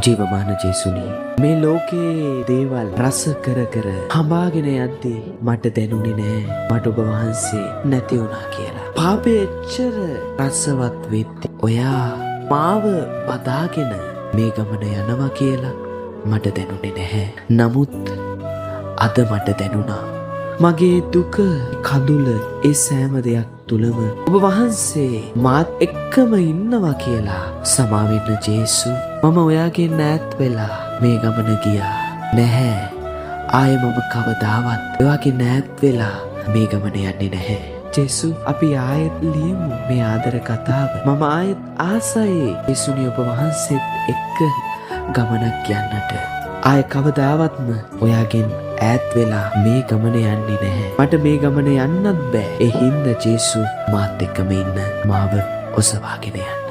ජීවමාන ජේසුනි මේ ලෝකේ දේවල් රස කර කර හඹාගෙන යද්දී මට දැනුනේ නෑ මට ඔබ වහන්සේ නැති වුණා කියලා. පාපේ එච්චර රසවත් වෙද්දී ඔයා මාව බදාගෙන මේ ගමන යනවා කියලා මට දැනුනේ නැහැ. නමුත් අද මට දැනුණා මගේ දුක කඳුල ඒ සෑම දෙයක් තුලම ඔබ වහන්සේ මාත් එක්කම ඉන්නවා කියලා. සමාවෙන්න ජේසු. මම ඔයාගෙන් ඈත් වෙලා මේ ගමන ගියා නැහැ. ආයේ මම කවදාවත් ඔයාගෙන් ඈත් වෙලා මේ ගමන යන්නේ නැහැ. ජේසු අපි ආයෙත් ලියමු මේ ආදර කතාව. මම ආයෙත් ආසයි ජේසුනි ඔබ වහන්සේත් එක්ක ගමනක් යන්නට. ආයේ කවදාවත්ම ඔයාගෙන් ඈත් වෙලා මේ ගමන යන්නේ නැහැ. මට මේ ගමන යන්නත් බෑ. ඒ හින්දා ජේසු මාත් එක්කම ඉන්න මාව ඔසවාගෙන යන්න.